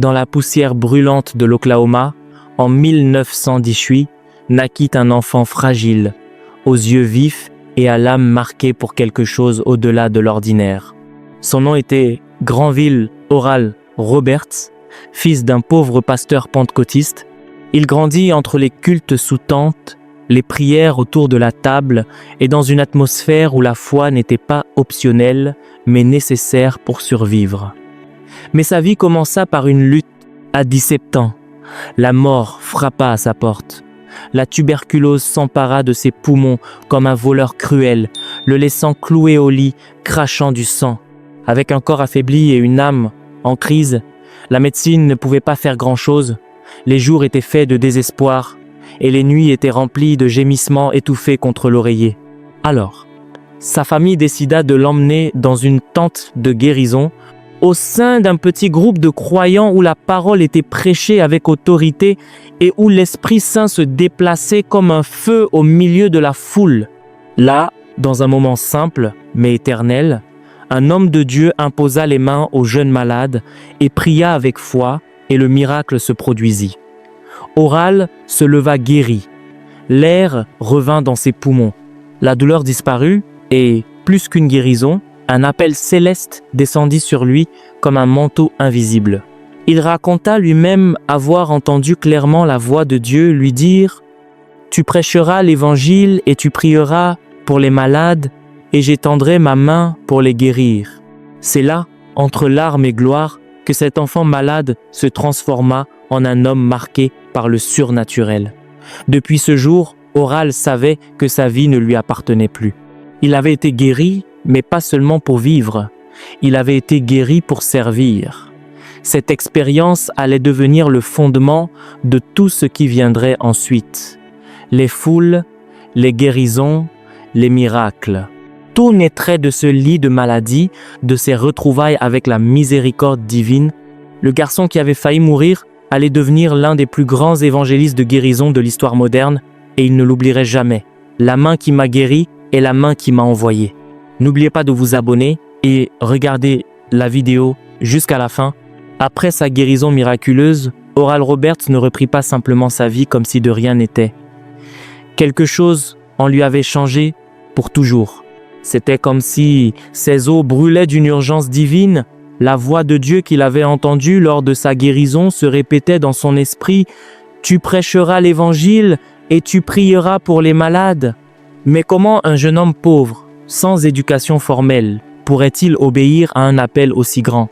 dans la poussière brûlante de l'Oklahoma, en 1918, naquit un enfant fragile, aux yeux vifs et à l'âme marquée pour quelque chose au-delà de l'ordinaire. Son nom était Granville Oral Roberts, fils d'un pauvre pasteur pentecôtiste. Il grandit entre les cultes sous tente, les prières autour de la table et dans une atmosphère où la foi n'était pas optionnelle, mais nécessaire pour survivre. Mais sa vie commença par une lutte à 17 ans. La mort frappa à sa porte. La tuberculose s'empara de ses poumons comme un voleur cruel, le laissant cloué au lit, crachant du sang. Avec un corps affaibli et une âme en crise, la médecine ne pouvait pas faire grand-chose. Les jours étaient faits de désespoir et les nuits étaient remplies de gémissements étouffés contre l'oreiller. Alors, sa famille décida de l'emmener dans une tente de guérison au sein d'un petit groupe de croyants où la parole était prêchée avec autorité et où l'Esprit Saint se déplaçait comme un feu au milieu de la foule. Là, dans un moment simple mais éternel, un homme de Dieu imposa les mains au jeune malade et pria avec foi, et le miracle se produisit. Oral se leva guéri. L'air revint dans ses poumons. La douleur disparut et, plus qu'une guérison, un appel céleste descendit sur lui comme un manteau invisible. Il raconta lui-même avoir entendu clairement la voix de Dieu lui dire « Tu prêcheras l'évangile et tu prieras pour les malades et j'étendrai ma main pour les guérir. » C'est là, entre larmes et gloire, que cet enfant malade se transforma en un homme marqué par le surnaturel. Depuis ce jour, Oral savait que sa vie ne lui appartenait plus. Il avait été guéri, mais pas seulement pour vivre. Il avait été guéri pour servir. Cette expérience allait devenir le fondement de tout ce qui viendrait ensuite. Les foules, les guérisons, les miracles. Tout naîtrait de ce lit de maladie, de ses retrouvailles avec la miséricorde divine. Le garçon qui avait failli mourir allait devenir l'un des plus grands évangélistes de guérison de l'histoire moderne, et il ne l'oublierait jamais. La main qui m'a guéri est la main qui m'a envoyé. N'oubliez pas de vous abonner et regardez la vidéo jusqu'à la fin. Après sa guérison miraculeuse, Oral Roberts ne reprit pas simplement sa vie comme si de rien n'était. Quelque chose en lui avait changé pour toujours. C'était comme si ses os brûlaient d'une urgence divine. La voix de Dieu qu'il avait entendue lors de sa guérison se répétait dans son esprit « Tu prêcheras l'évangile et tu prieras pour les malades. » Mais comment un jeune homme pauvre, sans éducation formelle, pourrait-il obéir à un appel aussi grand?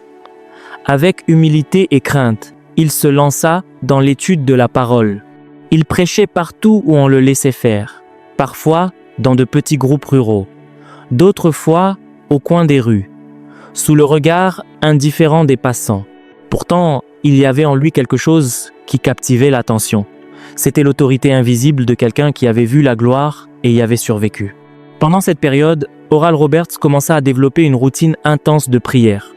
Avec humilité et crainte, il se lança dans l'étude de la parole. Il prêchait partout où on le laissait faire, parfois dans de petits groupes ruraux, d'autres fois au coin des rues, sous le regard indifférent des passants. Pourtant, il y avait en lui quelque chose qui captivait l'attention. C'était l'autorité invisible de quelqu'un qui avait vu la gloire et y avait survécu. Pendant cette période, Oral Roberts commença à développer une routine intense de prière.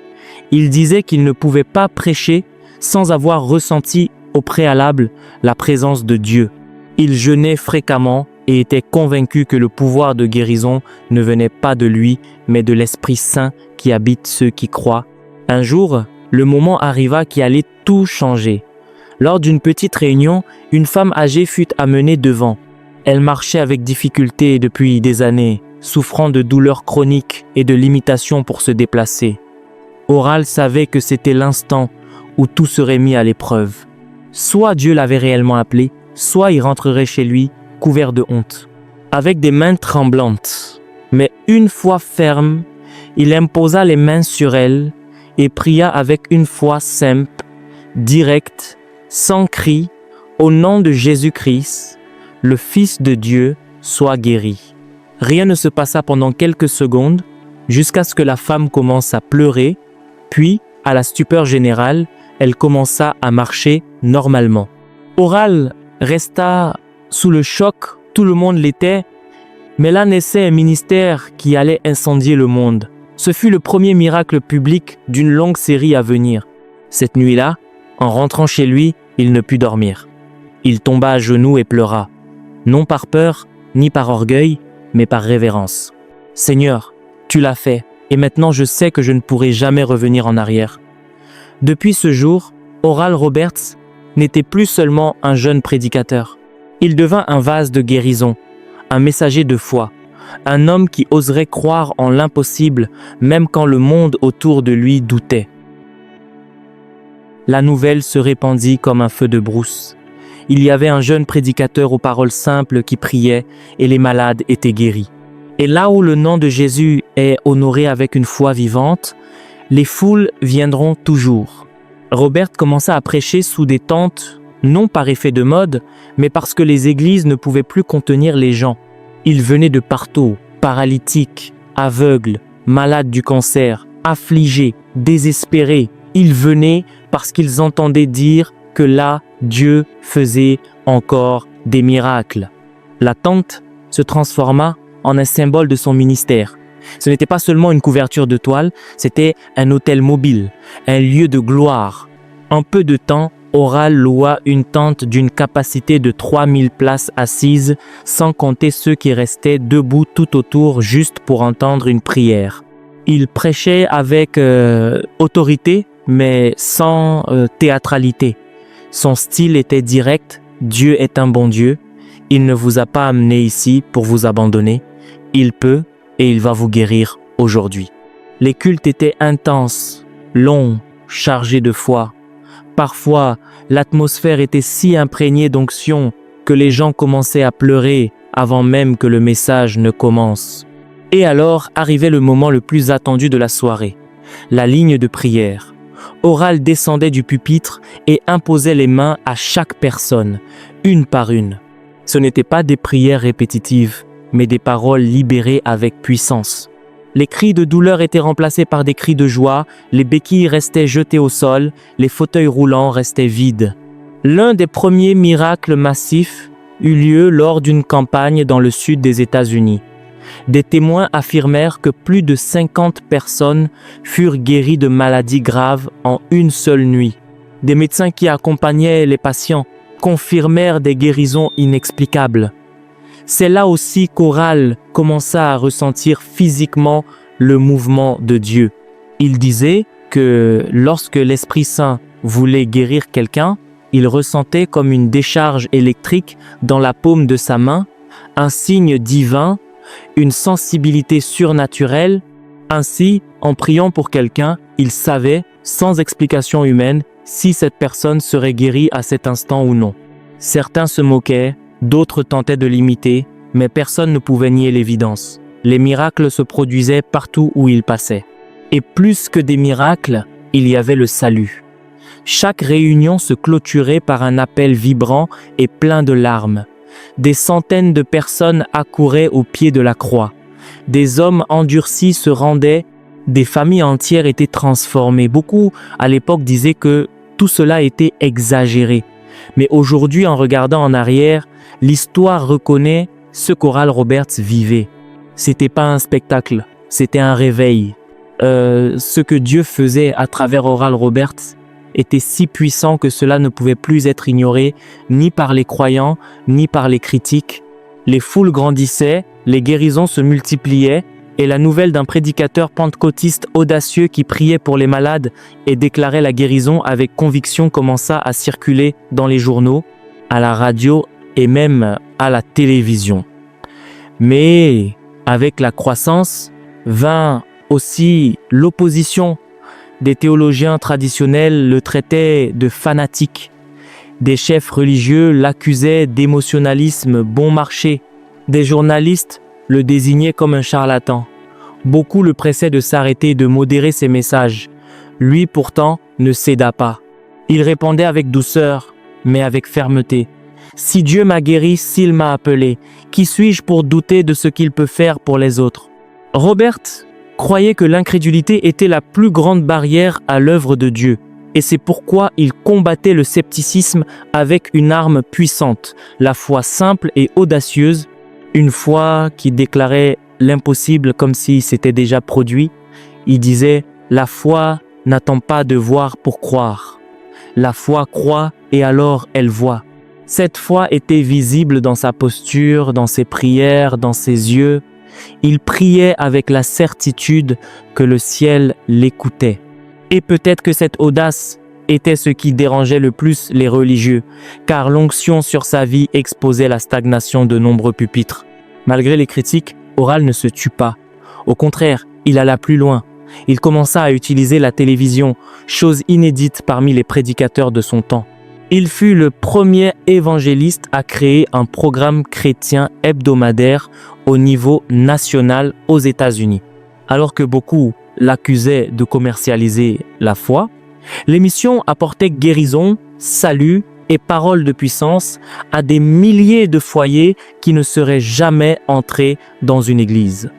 Il disait qu'il ne pouvait pas prêcher sans avoir ressenti au préalable la présence de Dieu. Il jeûnait fréquemment et était convaincu que le pouvoir de guérison ne venait pas de lui, mais de l'Esprit Saint qui habite ceux qui croient. Un jour, le moment arriva qui allait tout changer. Lors d'une petite réunion, une femme âgée fut amenée devant. Elle marchait avec difficulté depuis des années, souffrant de douleurs chroniques et de limitations pour se déplacer. Oral savait que c'était l'instant où tout serait mis à l'épreuve. Soit Dieu l'avait réellement appelé, soit il rentrerait chez lui, couvert de honte. Avec des mains tremblantes, mais une foi ferme, il imposa les mains sur elle et pria avec une foi simple, directe, sans cri, au nom de Jésus-Christ, le Fils de Dieu, soit guéri. Rien ne se passa pendant quelques secondes, jusqu'à ce que la femme commence à pleurer, puis, à la stupeur générale, elle commença à marcher normalement. Oral resta sous le choc, tout le monde l'était, mais là naissait un ministère qui allait incendier le monde. Ce fut le premier miracle public d'une longue série à venir. Cette nuit-là, en rentrant chez lui, il ne put dormir. Il tomba à genoux et pleura, non par peur, ni par orgueil, mais par révérence. « Seigneur, tu l'as fait, et maintenant je sais que je ne pourrai jamais revenir en arrière. » Depuis ce jour, Oral Roberts n'était plus seulement un jeune prédicateur. Il devint un vase de guérison, un messager de foi, un homme qui oserait croire en l'impossible même quand le monde autour de lui doutait. La nouvelle se répandit comme un feu de brousse. Il y avait un jeune prédicateur aux paroles simples qui priait et les malades étaient guéris. Et là où le nom de Jésus est honoré avec une foi vivante, les foules viendront toujours. Robert commença à prêcher sous des tentes, non par effet de mode, mais parce que les églises ne pouvaient plus contenir les gens. Ils venaient de partout, paralytiques, aveugles, malades du cancer, affligés, désespérés. Ils venaient parce qu'ils entendaient dire que là, Dieu faisait encore des miracles. La tente se transforma en un symbole de son ministère. Ce n'était pas seulement une couverture de toile, c'était un hôtel mobile, un lieu de gloire. En peu de temps, Oral loua une tente d'une capacité de 3000 places assises, sans compter ceux qui restaient debout tout autour juste pour entendre une prière. Il prêchait avec autorité, mais sans théâtralité. Son style était direct, Dieu est un bon Dieu, il ne vous a pas amené ici pour vous abandonner, il peut et il va vous guérir aujourd'hui. Les cultes étaient intenses, longs, chargés de foi. Parfois, l'atmosphère était si imprégnée d'onction que les gens commençaient à pleurer avant même que le message ne commence. Et alors arrivait le moment le plus attendu de la soirée, la ligne de prière. Oral descendait du pupitre et imposait les mains à chaque personne, une par une. Ce n'étaient pas des prières répétitives, mais des paroles libérées avec puissance. Les cris de douleur étaient remplacés par des cris de joie, les béquilles restaient jetées au sol, les fauteuils roulants restaient vides. L'un des premiers miracles massifs eut lieu lors d'une campagne dans le sud des États-Unis. Des témoins affirmèrent que plus de 50 personnes furent guéries de maladies graves en une seule nuit. Des médecins qui accompagnaient les patients confirmèrent des guérisons inexplicables. C'est là aussi qu'Oral commença à ressentir physiquement le mouvement de Dieu. Il disait que lorsque l'Esprit Saint voulait guérir quelqu'un, il ressentait comme une décharge électrique dans la paume de sa main, un signe divin, une sensibilité surnaturelle. Ainsi, en priant pour quelqu'un, il savait, sans explication humaine, si cette personne serait guérie à cet instant ou non. Certains se moquaient, d'autres tentaient de l'imiter, mais personne ne pouvait nier l'évidence. Les miracles se produisaient partout où ils passaient. Et plus que des miracles, il y avait le salut. Chaque réunion se clôturait par un appel vibrant et plein de larmes. Des centaines de personnes accouraient au pied de la croix. Des hommes endurcis se rendaient, des familles entières étaient transformées. Beaucoup, à l'époque, disaient que tout cela était exagéré. Mais aujourd'hui, en regardant en arrière, l'histoire reconnaît ce qu'Oral Roberts vivait. C'était pas un spectacle, c'était un réveil. Ce que Dieu faisait à travers Oral Roberts était si puissant que cela ne pouvait plus être ignoré ni par les croyants, ni par les critiques. Les foules grandissaient, les guérisons se multipliaient, et la nouvelle d'un prédicateur pentecôtiste audacieux qui priait pour les malades et déclarait la guérison avec conviction commença à circuler dans les journaux, à la radio et même à la télévision. Mais avec la croissance vint aussi l'opposition. Des théologiens traditionnels le traitaient de fanatique. Des chefs religieux l'accusaient d'émotionnalisme bon marché. Des journalistes le désignaient comme un charlatan. Beaucoup le pressaient de s'arrêter et de modérer ses messages. Lui pourtant ne céda pas. Il répondait avec douceur, mais avec fermeté. « Si Dieu m'a guéri, s'il m'a appelé, qui suis-je pour douter de ce qu'il peut faire pour les autres ?» Robert croyait que l'incrédulité était la plus grande barrière à l'œuvre de Dieu. Et c'est pourquoi il combattait le scepticisme avec une arme puissante, la foi simple et audacieuse, une foi qui déclarait l'impossible comme si c'était déjà produit. Il disait « La foi n'attend pas de voir pour croire. La foi croit et alors elle voit. » Cette foi était visible dans sa posture, dans ses prières, dans ses yeux. Il priait avec la certitude que le ciel l'écoutait. Et peut-être que cette audace était ce qui dérangeait le plus les religieux, car l'onction sur sa vie exposait la stagnation de nombreux pupitres. Malgré les critiques, Oral ne se tut pas. Au contraire, il alla plus loin. Il commença à utiliser la télévision, chose inédite parmi les prédicateurs de son temps. Il fut le premier évangéliste à créer un programme chrétien hebdomadaire au niveau national aux États-Unis. Alors que beaucoup l'accusaient de commercialiser la foi, l'émission apportait guérison, salut et paroles de puissance à des milliers de foyers qui ne seraient jamais entrés dans une église.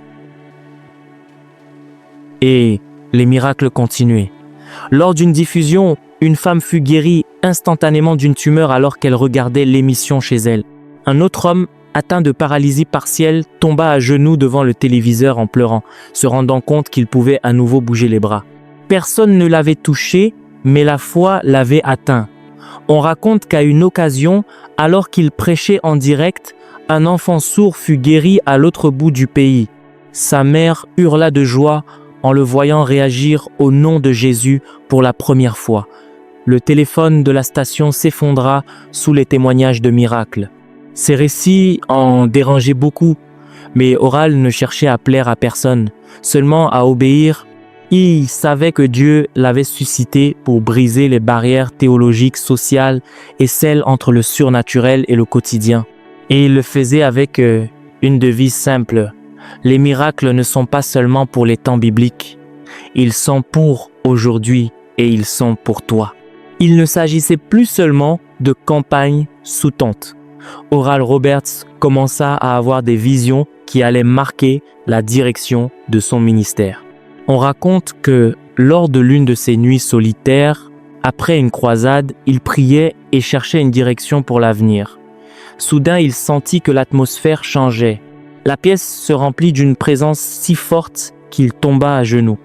Et les miracles continuaient. Lors d'une diffusion, une femme fut guérie instantanément d'une tumeur alors qu'elle regardait l'émission chez elle. Un autre homme, atteint de paralysie partielle, tomba à genoux devant le téléviseur en pleurant, se rendant compte qu'il pouvait à nouveau bouger les bras. Personne ne l'avait touché, mais la foi l'avait atteint. On raconte qu'à une occasion, alors qu'il prêchait en direct, un enfant sourd fut guéri à l'autre bout du pays. Sa mère hurla de joie en le voyant réagir au nom de Jésus pour la première fois. Le téléphone de la station s'effondra sous les témoignages de miracles. Ces récits en dérangeaient beaucoup, mais Oral ne cherchait à plaire à personne, seulement à obéir. Il savait que Dieu l'avait suscité pour briser les barrières théologiques, sociales et celles entre le surnaturel et le quotidien. Et il le faisait avec une devise simple. Les miracles ne sont pas seulement pour les temps bibliques. Ils sont pour aujourd'hui et ils sont pour toi. Il ne s'agissait plus seulement de campagnes sous tente. Oral Roberts commença à avoir des visions qui allaient marquer la direction de son ministère. On raconte que lors de l'une de ses nuits solitaires, après une croisade, il priait et cherchait une direction pour l'avenir. Soudain, il sentit que l'atmosphère changeait. La pièce se remplit d'une présence si forte qu'il tomba à genoux.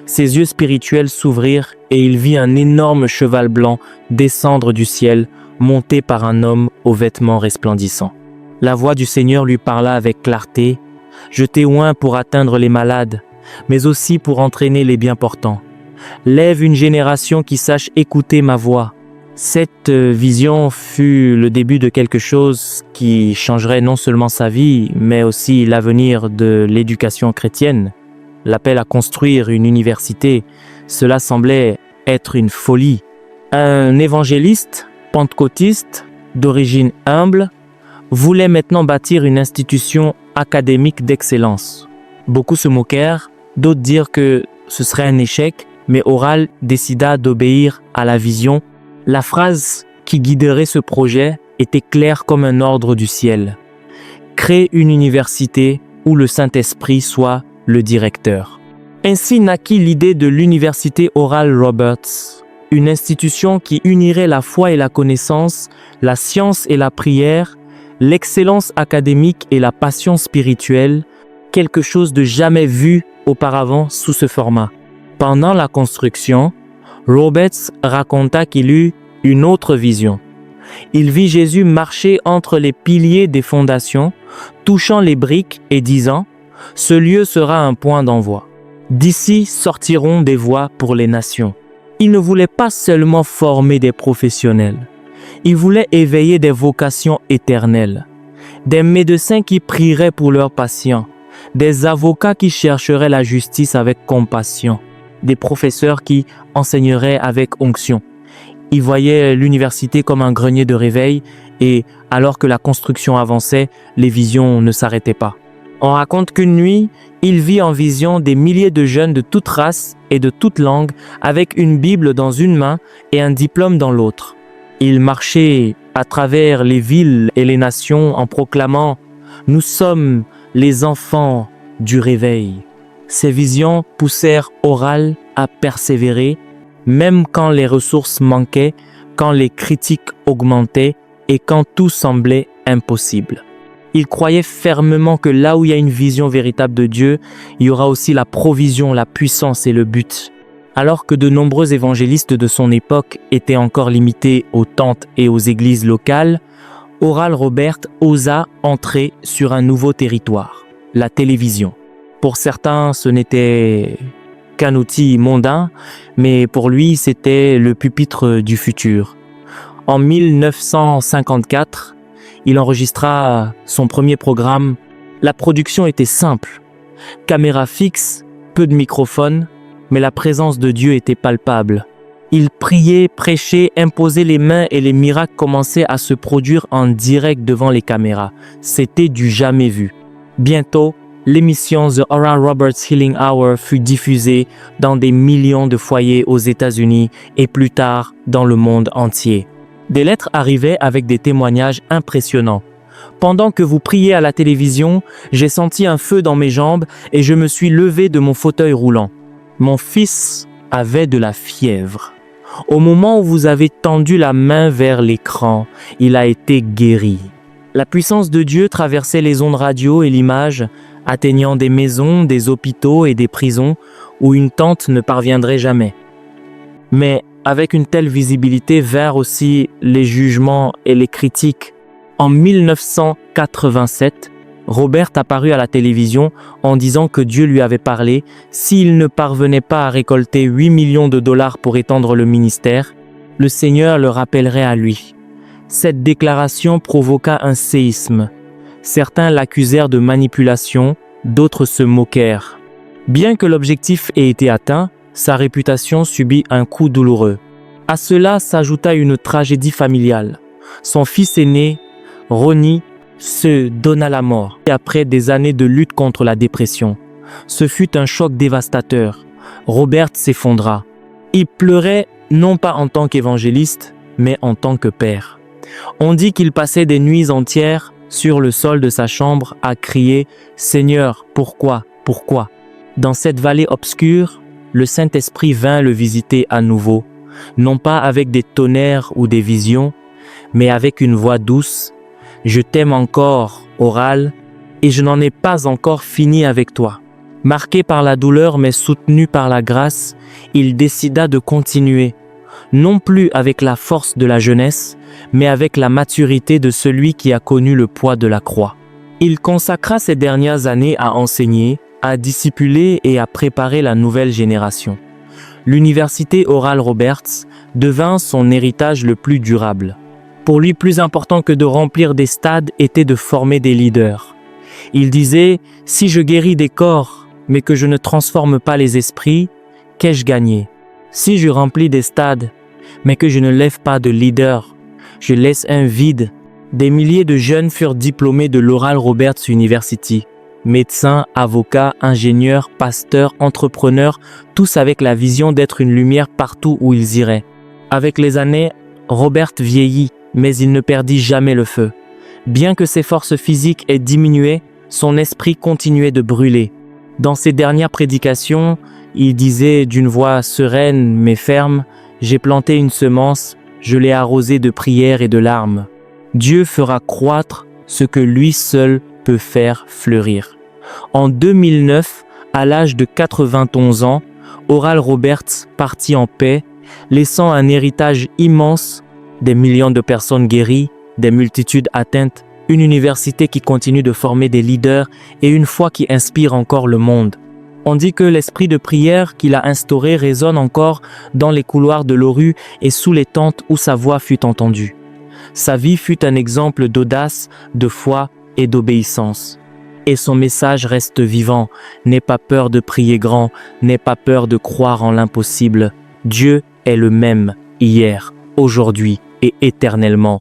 Ses yeux spirituels s'ouvrirent et il vit un énorme cheval blanc descendre du ciel, monté par un homme aux vêtements resplendissants. La voix du Seigneur lui parla avec clarté. « Je t'ai oint pour atteindre les malades, mais aussi pour entraîner les bien portants. Lève une génération qui sache écouter ma voix. » Cette vision fut le début de quelque chose qui changerait non seulement sa vie, mais aussi l'avenir de l'éducation chrétienne. L'appel à construire une université, cela semblait être une folie. Un évangéliste, pentecôtiste, d'origine humble, voulait maintenant bâtir une institution académique d'excellence. Beaucoup se moquèrent, d'autres dirent que ce serait un échec, mais Oral décida d'obéir à la vision. La phrase qui guiderait ce projet était claire comme un ordre du ciel. Crée une université où le Saint-Esprit soit le directeur. Ainsi naquit l'idée de l'université Oral Roberts, une institution qui unirait la foi et la connaissance, la science et la prière, l'excellence académique et la passion spirituelle, quelque chose de jamais vu auparavant sous ce format. Pendant la construction, Roberts raconta qu'il eut une autre vision. Il vit Jésus marcher entre les piliers des fondations, touchant les briques et disant « Ce lieu sera un point d'envoi. D'ici sortiront des voies pour les nations. » Il ne voulait pas seulement former des professionnels. Il voulait éveiller des vocations éternelles, des médecins qui prieraient pour leurs patients, des avocats qui chercheraient la justice avec compassion, des professeurs qui enseigneraient avec onction. Il voyait l'université comme un grenier de réveil et, alors que la construction avançait, les visions ne s'arrêtaient pas. On raconte qu'une nuit, il vit en vision des milliers de jeunes de toutes races et de toutes langues avec une Bible dans une main et un diplôme dans l'autre. Il marchait à travers les villes et les nations en proclamant « Nous sommes les enfants du réveil ». Ces visions poussèrent Oral à persévérer, même quand les ressources manquaient, quand les critiques augmentaient et quand tout semblait impossible. Il croyait fermement que là où il y a une vision véritable de Dieu, il y aura aussi la provision, la puissance et le but. Alors que de nombreux évangélistes de son époque étaient encore limités aux tentes et aux églises locales, Oral Roberts osa entrer sur un nouveau territoire, la télévision. Pour certains, ce n'était qu'un outil mondain, mais pour lui, c'était le pupitre du futur. En 1954, il enregistra son premier programme. La production était simple. Caméra fixe, peu de microphones, mais la présence de Dieu était palpable. Il priait, prêchait, imposait les mains et les miracles commençaient à se produire en direct devant les caméras. C'était du jamais vu. Bientôt, l'émission The Oral Roberts Healing Hour fut diffusée dans des millions de foyers aux États-Unis et plus tard dans le monde entier. Des lettres arrivaient avec des témoignages impressionnants. Pendant que vous priez à la télévision, j'ai senti un feu dans mes jambes et je me suis levé de mon fauteuil roulant. Mon fils avait de la fièvre. Au moment où vous avez tendu la main vers l'écran, il a été guéri. La puissance de Dieu traversait les ondes radio et l'image, atteignant des maisons, des hôpitaux et des prisons où une tente ne parviendrait jamais. Mais avec une telle visibilité vinrent aussi les jugements et les critiques. En 1987, Robert apparut à la télévision en disant que Dieu lui avait parlé s'il ne parvenait pas à récolter 8 millions de dollars pour étendre le ministère, le Seigneur le rappellerait à lui. Cette déclaration provoqua un séisme. Certains l'accusèrent de manipulation, d'autres se moquèrent. Bien que l'objectif ait été atteint, sa réputation subit un coup douloureux. À cela s'ajouta une tragédie familiale. Son fils aîné, Ronnie, se donna la mort après des années de lutte contre la dépression. Ce fut un choc dévastateur. Robert s'effondra. Il pleurait non pas en tant qu'évangéliste, mais en tant que père. On dit qu'il passait des nuits entières sur le sol de sa chambre à crier « Seigneur, pourquoi, pourquoi ?» Dans cette vallée obscure, le Saint-Esprit vint le visiter à nouveau, non pas avec des tonnerres ou des visions, mais avec une voix douce. « Je t'aime encore, Oral, et je n'en ai pas encore fini avec toi. » Marqué par la douleur mais soutenu par la grâce, il décida de continuer, non plus avec la force de la jeunesse, mais avec la maturité de celui qui a connu le poids de la croix. Il consacra ses dernières années à enseigner, à discipuler et à préparer la nouvelle génération. L'université Oral Roberts devint son héritage le plus durable. Pour lui, plus important que de remplir des stades était de former des leaders. Il disait « Si je guéris des corps, mais que je ne transforme pas les esprits, qu'ai-je gagné? Si je remplis des stades, mais que je ne lève pas de leaders, je laisse un vide. » Des milliers de jeunes furent diplômés de l'Oral Roberts University. Médecins, avocats, ingénieurs, pasteurs, entrepreneurs, tous avec la vision d'être une lumière partout où ils iraient. Avec les années, Robert vieillit, mais il ne perdit jamais le feu. Bien que ses forces physiques aient diminué, son esprit continuait de brûler. Dans ses dernières prédications, il disait d'une voix sereine mais ferme « J'ai planté une semence, je l'ai arrosée de prières et de larmes. Dieu fera croître ce que lui seul peut faire fleurir. » En 2009, à l'âge de 91 ans, Oral Roberts partit en paix, laissant un héritage immense, des millions de personnes guéries, des multitudes atteintes, une université qui continue de former des leaders et une foi qui inspire encore le monde. On dit que l'esprit de prière qu'il a instauré résonne encore dans les couloirs de l'ORU et sous les tentes où sa voix fut entendue. Sa vie fut un exemple d'audace, de foi et d'obéissance. Et son message reste vivant. N'aie pas peur de prier grand, n'aie pas peur de croire en l'impossible. Dieu est le même hier, aujourd'hui et éternellement.